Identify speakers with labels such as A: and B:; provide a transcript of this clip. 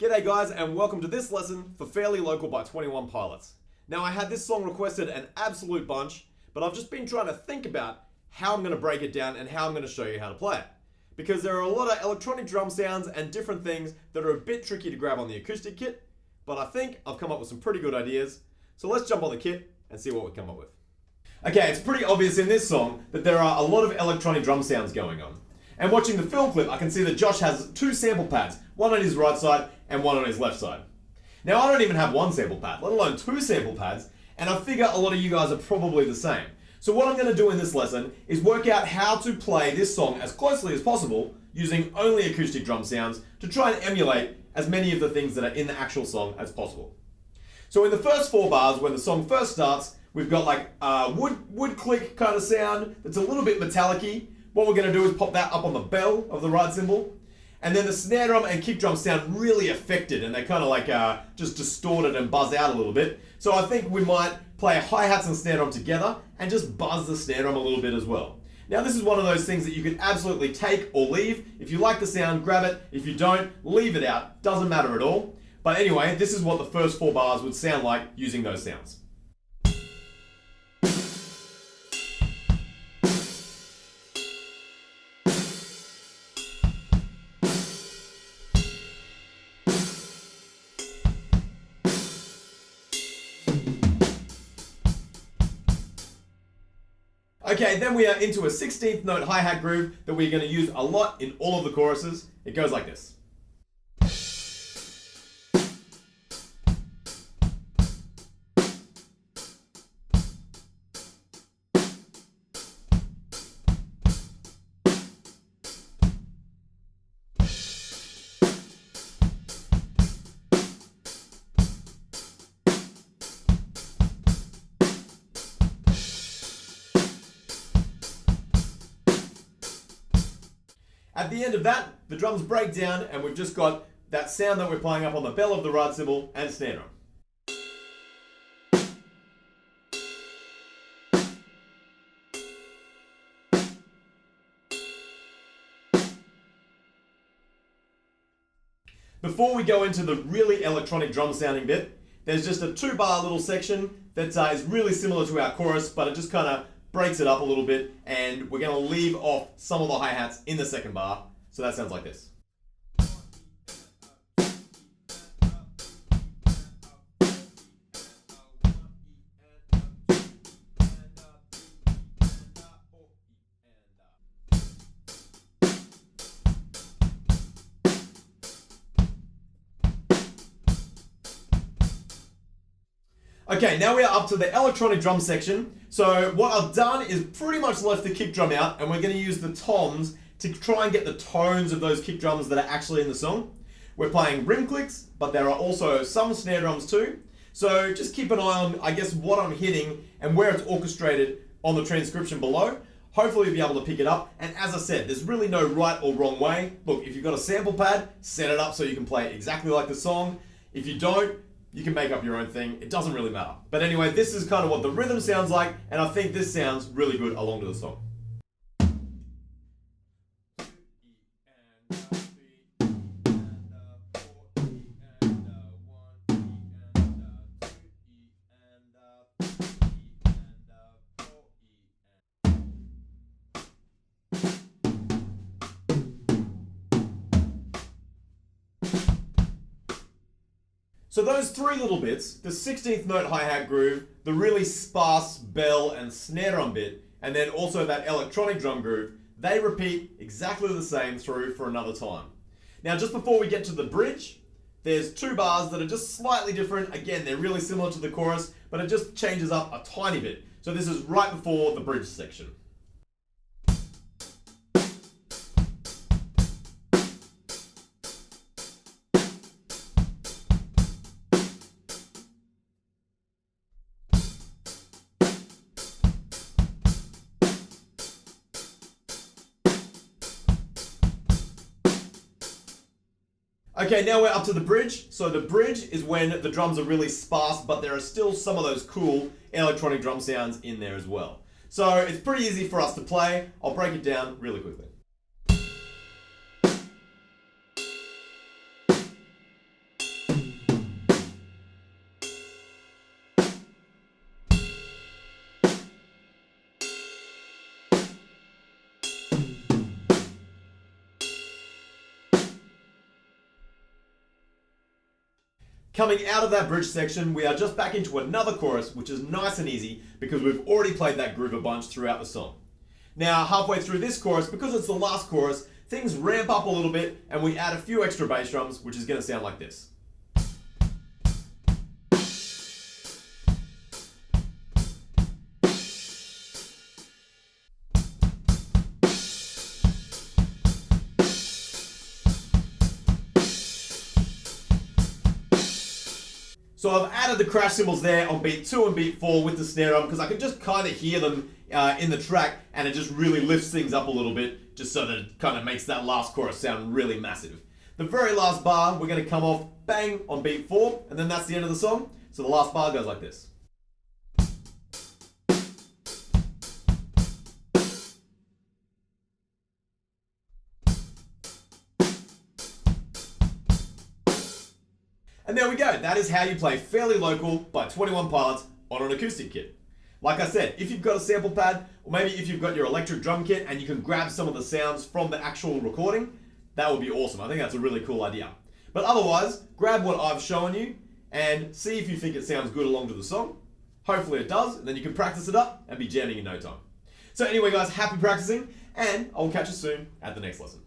A: G'day guys, and welcome to this lesson for Fairly Local by 21 Pilots. Now I had this song requested an absolute bunch, but I've just been trying to think about how I'm going to break it down and how I'm going to show you how to play it. Because there are a lot of electronic drum sounds and different things that are a bit tricky to grab on the acoustic kit, but I think I've come up with some pretty good ideas. So let's jump on the kit and see what we come up with. Okay, it's pretty obvious in this song that there are a lot of electronic drum sounds going on. And watching the film clip, I can see that Josh has two sample pads, one on his right side and one on his left side. Now I don't even have one sample pad, let alone two sample pads, and I figure a lot of you guys are probably the same. So what I'm going to do in this lesson is work out how to play this song as closely as possible using only acoustic drum sounds to try and emulate as many of the things that are in the actual song as possible. So in the first four bars, when the song first starts, we've got like a wood click kind of sound that's a little bit metallic-y. What we're going to do is pop that up on the bell of the ride cymbal. And then the snare drum and kick drum sound really affected, and they kind of like just distorted and buzz out a little bit. So I think we might play hi-hats and snare drum together and just buzz the snare drum a little bit as well. Now this is one of those things that you can absolutely take or leave. If you like the sound, grab it. If you don't, leave it out. Doesn't matter at all. But anyway, this is what the first four bars would sound like using those sounds. Okay, then we are into a 16th note hi-hat groove that we're going to use a lot in all of the choruses. It goes like this. At the end of that, the drums break down and we've just got that sound that we're playing up on the bell of the ride cymbal and snare drum. Before we go into the really electronic drum sounding bit, there's just a 2-bar little section that is really similar to our chorus, but it just kind of breaks it up a little bit, and we're going to leave off some of the hi-hats in the second bar. So that sounds like this. Okay, now we are up to the electronic drum section. So what I've done is pretty much left the kick drum out, and we're going to use the toms to try and get the tones of those kick drums that are actually in the song. We're playing rim clicks, but there are also some snare drums too. So just keep an eye on, I guess, what I'm hitting and where it's orchestrated on the transcription below. Hopefully you'll be able to pick it up. And as I said, there's really no right or wrong way. Look, if you've got a sample pad, set it up so you can play it exactly like the song. If you don't, you can make up your own thing. It doesn't really matter. But anyway, this is kind of what the rhythm sounds like, and I think this sounds really good along to the song. So those three little bits, the 16th note hi-hat groove, the really sparse bell and snare drum bit, and then also that electronic drum groove, they repeat exactly the same through for another time. Now just before we get to the bridge, there's 2 bars that are just slightly different. Again, they're really similar to the chorus, but it just changes up a tiny bit. So this is right before the bridge section. Okay, now we're up to the bridge. So the bridge is when the drums are really sparse, but there are still some of those cool electronic drum sounds in there as well. So it's pretty easy for us to play. I'll break it down really quickly. Coming out of that bridge section, we are just back into another chorus, which is nice and easy because we've already played that groove a bunch throughout the song. Now, halfway through this chorus, because it's the last chorus, things ramp up a little bit and we add a few extra bass drums, which is going to sound like this. So I've added the crash cymbals there on beat 2 and beat 4 with the snare drum because I can just kind of hear them in the track, and it just really lifts things up a little bit just so that it kind of makes that last chorus sound really massive. The very last bar, we're going to come off bang on beat 4, and then that's the end of the song. So the last bar goes like this. And there we go, that is how you play Fairly Local by 21 Pilots on an acoustic kit. Like I said, if you've got a sample pad, or maybe if you've got your electric drum kit and you can grab some of the sounds from the actual recording, that would be awesome. I think that's a really cool idea. But otherwise, grab what I've shown you and see if you think it sounds good along to the song. Hopefully it does, and then you can practice it up and be jamming in no time. So anyway guys, happy practicing, and I'll catch you soon at the next lesson.